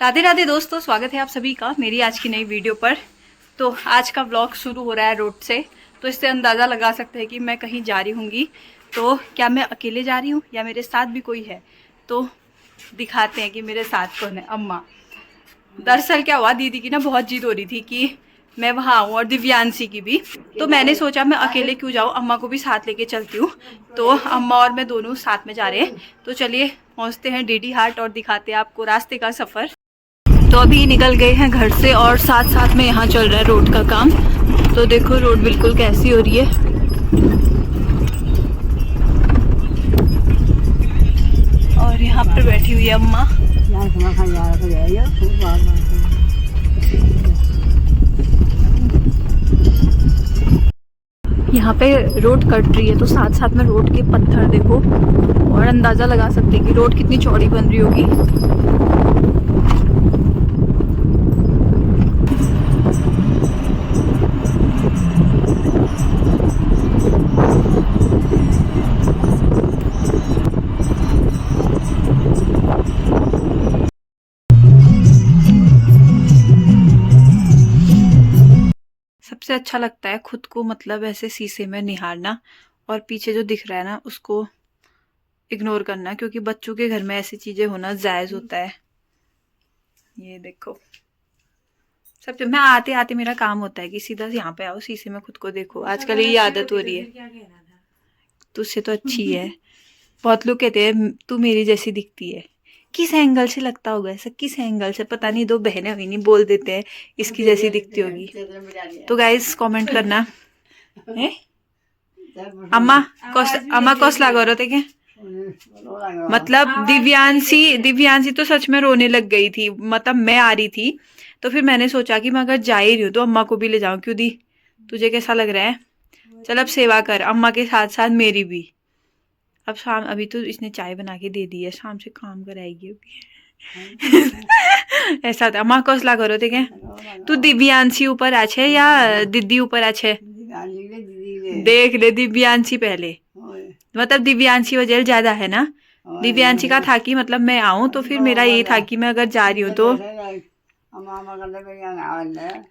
राधे राधे दोस्तों, स्वागत है आप सभी का मेरी आज की नई वीडियो पर। तो आज का व्लॉग शुरू हो रहा है रोड से, तो इससे अंदाज़ा लगा सकते हैं कि मैं कहीं जा रही होंगी। तो क्या मैं अकेले जा रही हूँ या मेरे साथ भी कोई है, तो दिखाते हैं कि मेरे साथ कौन है। अम्मा। दरअसल क्या हुआ, दीदी की ना बहुत जिद हो रही थी कि मैं वहाँ आऊँ, और दिव्यांशी की भी। तो मैंने सोचा मैं अकेले क्यों जाऊँ, अम्मा को भी साथ लेके चलती हूँ। तो अम्मा और मैं दोनों साथ में जा रहे हैं। तो चलिए पहुँचते हैं डीडी हाट और दिखाते हैं आपको रास्ते का सफ़र। तो अभी निकल गए हैं घर से और साथ साथ में यहाँ चल रहा है रोड का काम। तो देखो रोड बिल्कुल कैसी हो रही है। और यहाँ पर बैठी हुई है अम्मा। यहाँ पे रोड कट रही है, तो साथ साथ में रोड के पत्थर देखो, और अंदाजा लगा सकते हैं कि रोड कितनी चौड़ी बन रही होगी। सबसे अच्छा लगता है खुद को मतलब ऐसे शीशे में निहारना, और पीछे जो दिख रहा है ना उसको इग्नोर करना, क्योंकि बच्चों के घर में ऐसी चीजें होना जायज होता है। ये देखो, सब मैं आते आते मेरा काम होता है कि सीधा यहाँ पे आओ, शीशे में खुद को देखो। आजकल ये आदत हो रही है। तुझसे तो अच्छी है। बहुत लोग कहते हैं तू मेरी जैसी दिखती है। किस एंगल से लगता होगा ऐसा, किस एंगल से पता नहीं। दो बहनें हुई नहीं बोल देते हैं इसकी जैसी दिखती होगी। तो गाइस कमेंट करना है। अम्मा कौस लगा रहे थे क्या? मतलब दिव्यांशी तो सच में रोने लग गई थी। मतलब मैं आ रही थी तो फिर मैंने सोचा कि मैं अगर जा ही रही हूँ तो अम्मा को भी ले जाऊं। क्यों दी, तुझे कैसा लग रहा है? चल अब सेवा कर अम्मा के साथ साथ मेरी भी। अब शाम, अभी तो इसने चाय बना के दे दी है, शाम से काम कराएगी अभी। ऐसा था। अम्मा कौसला करो थे क्या? तू दिव्यांशी ऊपर अच्छे या दीदी ऊपर अच्छे? देख ले दिव्यांशी पहले, मतलब दिव्यांशी वजह ज्यादा है ना। दिव्यांशी का था कि मतलब मैं आऊं, तो फिर मेरा ये था कि मैं अगर जा रही हूँ तो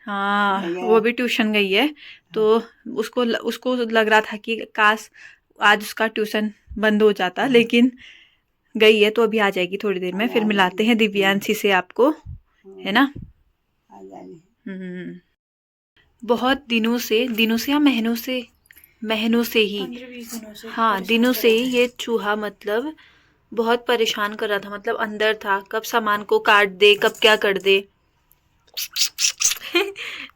हाँ, वो भी ट्यूशन गई है। तो उसको लग रहा था कि काश आज उसका ट्यूशन बंद हो जाता, लेकिन गई है तो अभी आ जाएगी थोड़ी देर में। फिर मिलाते हैं दिव्यांशी से आपको, है ना। बहुत दिनों से या महीनों से ही, हाँ दिनों से ही ये चूहा मतलब बहुत परेशान कर रहा था। मतलब अंदर था, कब सामान को काट दे, कब क्या कर दे।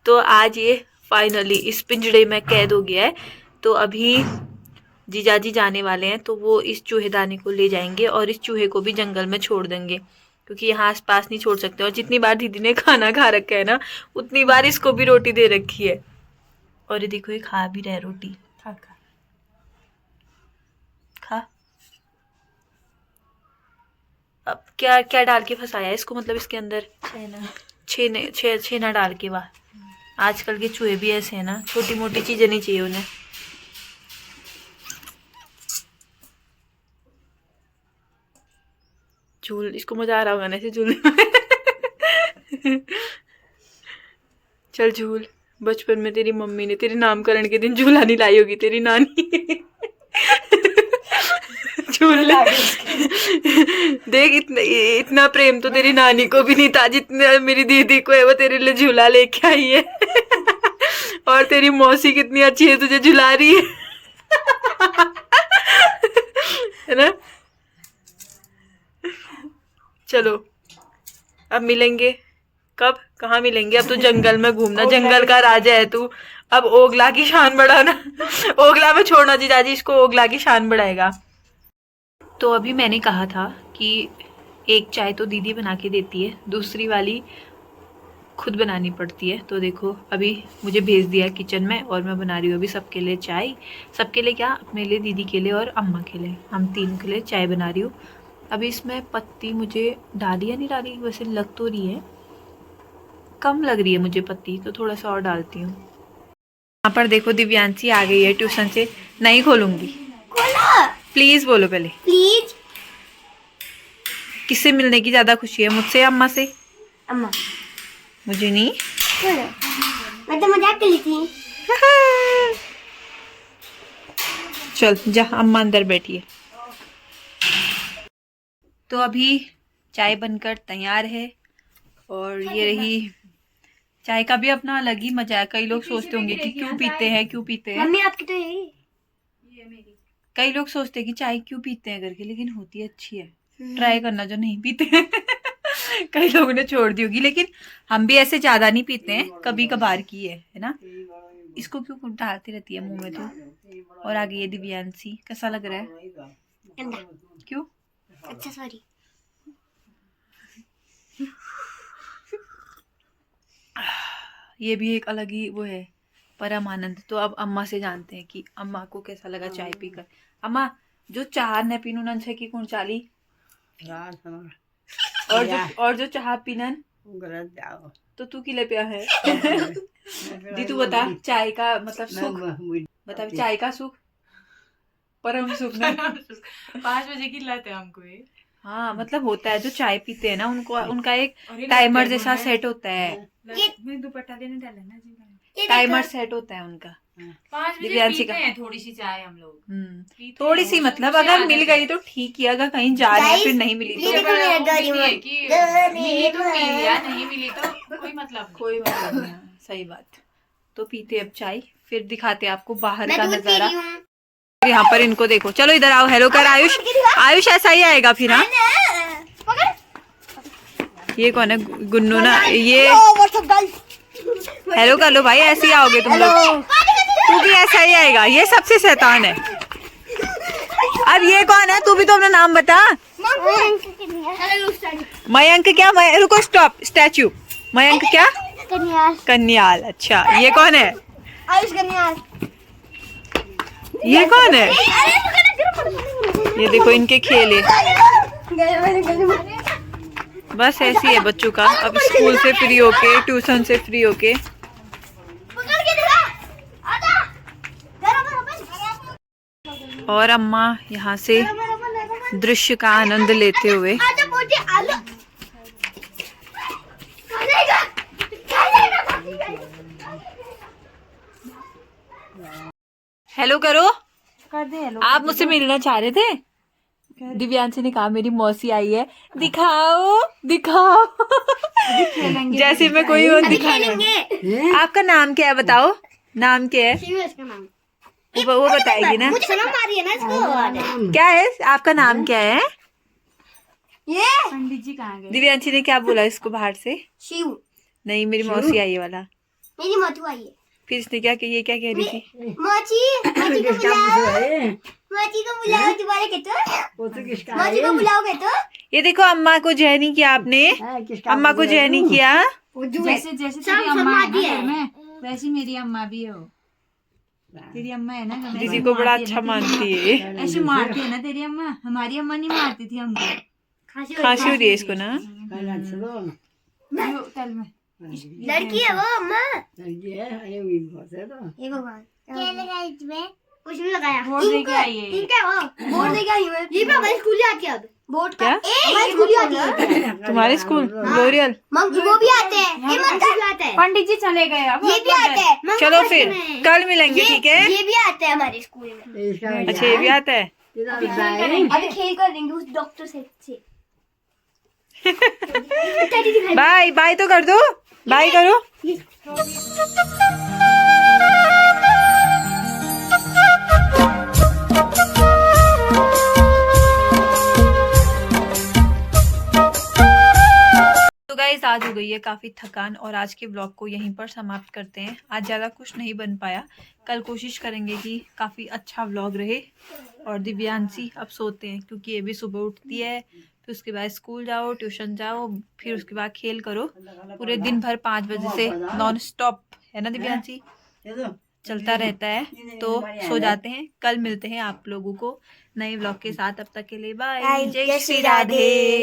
तो आज ये फाइनली इस पिंजड़े में कैद हो गया है। तो अभी जीजाजी जाने वाले हैं, तो वो इस चूहेदानी को ले जाएंगे और इस चूहे को भी जंगल में छोड़ देंगे, क्योंकि यहाँ आस पास नहीं छोड़ सकते। और जितनी बार दीदी ने खाना खा रखा है ना, उतनी बार इसको भी रोटी दे रखी है। और ये देखो ये खा भी रहा है रोटी। खा खा खा। अब क्या क्या डाल के फंसाया है इसको, मतलब इसके अंदर छेना डाल के। वाह, आजकल के चूहे भी ऐसे है ना, छोटी मोटी चीजें नहीं चाहिए उन्हें। झूल, इसको मजा आ रहा होगा ना ऐसे झूलने में। चल झूल। बचपन में तेरी मम्मी ने तेरे नामकरण के दिन झूला नहीं लाई होगी तेरी नानी। झूल ले। देख इतना प्रेम तो तेरी नानी को भी नहीं था जितना मेरी दीदी को है। वो तेरे लिए झूला लेके आई है। और तेरी मौसी कितनी अच्छी है, तुझे झुला रही है ना। चलो अब मिलेंगे, कब कहाँ मिलेंगे? अब तो जंगल में घूमना, जंगल का राजा है तू। अब ओगला की शान बढ़ाना। ओगला में छोड़ना जीजाजी, इसको ओगला की शान बढ़ाएगा। तो अभी मैंने कहा था कि एक चाय तो दीदी बना के देती है, दूसरी वाली खुद बनानी पड़ती है। तो देखो अभी मुझे भेज दिया किचन में और मैं बना रही हूँ अभी सबके लिए चाय। सबके लिए क्या, अपने लिए, दीदी के लिए और अम्मा के लिए, हम तीनों के लिए चाय बना रही हूँ। अभी इसमें पत्ती मुझे डाली या नहीं डाली, वैसे लग तो रही है, कम लग रही है मुझे पत्ती, तो थोड़ा सा और डालती हूँ। यहाँ पर देखो दिव्यांशी आ गई है ट्यूशन से। नहीं खोलूंगी, प्लीज बोलो पहले। प्लीज। किससे मिलने की ज्यादा खुशी है, मुझसे या अम्मा से? अम्मा मुझे नहीं। मैं तो मजाक कर ली थी। चल जा, अम्मा अंदर बैठी है। तो अभी चाय बनकर तैयार है और ये रही। चाय का भी अपना अलग ही मजा है। कई लोग सोचते होंगे कि क्यों पीते हैं, क्यों पीते हैं। मम्मी आपकी तो यही ये मेरी। कई लोग सोचते हैं कि चाय क्यों पीते हैं करके, लेकिन होती अच्छी है। ट्राई करना जो नहीं पीते हैं। कई लोगों ने छोड़ दी होगी, लेकिन हम भी ऐसे ज्यादा नहीं पीते हैं, कभी कभार की है ना। इसको क्यों डालती रहती है मुंह में तो। और आगे ये दिव्यांशी, कैसा लग रहा है? गंदा। क्यों? अच्छा सॉरी। ये भी एक अलग ही वो है, परम आनंद। तो अब अम्मा से जानते हैं कि अम्मा को कैसा लगा चाय पीकर। अम्मा जो चाह न पीनू नन छे की कुण चाली और जो चाह पीनन तो तू किले पिया है। दी तू बता चाय का मतलब सुख बता, चाय का सुख परम सुख ना। 5 बजे की लत है हमको ये। हाँ मतलब होता है, जो चाय पीते हैं ना उनको, उनका एक टाइमर जैसा सेट होता है। मैं दुपट्टा देने डाला ना जी। टाइमर सेट होता है उनका। 5 बजे दिव्यांशी पीते का हैं थोड़ी सी चाय हम लोग। पीते थोड़ी हैं, सी वो मतलब शुरू से अगर आदत मिल है। गई तो ठीक ही, अगर कहीं जा रहे हैं फिर नहीं मिली ये तो देखो मेरा गाड़ी मिली है में। कि मिली तो पी लिया, नहीं मिली तो कोई मतलब नहीं। कोई मतलब नहीं। हाँ, सही बात। तो पीते अब चाय, फिर दिखाते आपको बाहर मैं का दूध पी नजारा। रही हूँ। यहाँ पर इनको देखो, चलो इधर आओ, हेलो कर आयुष। आयुष ऐसा ही आएगा फिर। हाँ ये कौन है? गुन्नू ना ये। हेलो कर लो भाई, ऐसे ही आओगे तुम लोग। तू भी ऐसा ही आएगा, ये सबसे शैतान है। अब ये कौन है? तू भी तो अपना नाम बता। मयंक क्या? रुको स्टॉप, स्टैचू मयंक क्या? कन्याल। कन्याल। अच्छा ये कौन है? आयुष कन्याल। ये कौन है? ये देखो इनके खेल है। बस ऐसी है बच्चों का। अब स्कूल से फ्री होके, ट्यूशन से फ्री होके। और अम्मा यहाँ से दृश्य का आनंद लेते हुए। हेलो करो। कर दे हेलो। आप मुझसे मिलना चाह रहे थे? दिव्यांशी ने कहा मेरी मौसी आई है, दिखाओ दिखाओ। जैसे मैं कोई और दिखाने। आपका नाम क्या है बताओ? नाम क्या है? वो बताएगी ना। मुझे शर्म आ रही है ना इसको। क्या है आपका नाम? क्या है? ये पंडित जी कहाँ गए? दिव्यांशी ने क्या बोला इसको बाहर से? शिव। नहीं मेरी मौसी आई है वाला। मेरी मधु आई है। फिर इसने क्या ये क्या कह रही थी? मोची मोची को बुलाओ। मोची को बुलाओ दोबारा कहते। मोची को बुलाओ कहते। ये देखो अम्मा को जय नहीं किया आपने। अम्मा को जय नहीं किया। जैसे जैसे तेरी अम्मा है ना घर में, वैसी मेरी अम्मा भी है। तेरी अम्मा है ना घर में, दीदी को बड़ा अच्छा मानती है। ऐसे मारती है ना तेरी अम्मा। हमारी अम्मा नहीं मारती थी हमको। खांसी हो रही है इसको ना। कल में लड़की है वो अम्मा। ये भगवान क्या लगाया इसमें? कुछ नहीं लगाया। बोर्ड लेके आई है। इनका वो बोर्ड लेके आई है। ये भी हमारे स्कूल आती है अब। बोर्ड का क्या? हमारे स्कूल आती है। तुम्हारे स्कूल ग्लोरियल? वो भी आते हैं। ये मंत्र आते हैं। पंडित जी चले गए अब। ये भी आते हैं। चलो फिर कल मिलेंगे, ठीक है? ये भी आते हैं हमारे स्कूल में। अच्छा ये भी आता है। अभी खेल कर देंगे उस डॉक्टर से। बाय बाय तो कर दो, बाय करो। तो गाइस आज हो गई है काफी थकान और आज के ब्लॉग को यहीं पर समाप्त करते हैं। आज ज़्यादा कुछ नहीं बन पाया, कल कोशिश करेंगे कि काफ़ी अच्छा ब्लॉग रहे। और दिव्यांशी अब सोते हैं क्योंकि ये भी सुबह उठती है, फिर उसके बाद स्कूल जाओ, ट्यूशन जाओ, फिर उसके बाद खेल करो। पूरे दिन भर 5 बजे से नॉन स्टॉप है ना दिव्यांशी, चलता रहता है। तो सो जाते हैं, कल मिलते हैं आप लोगों को नए ब्लॉग के साथ। अब तक के लिए बाय, जय श्री राधे।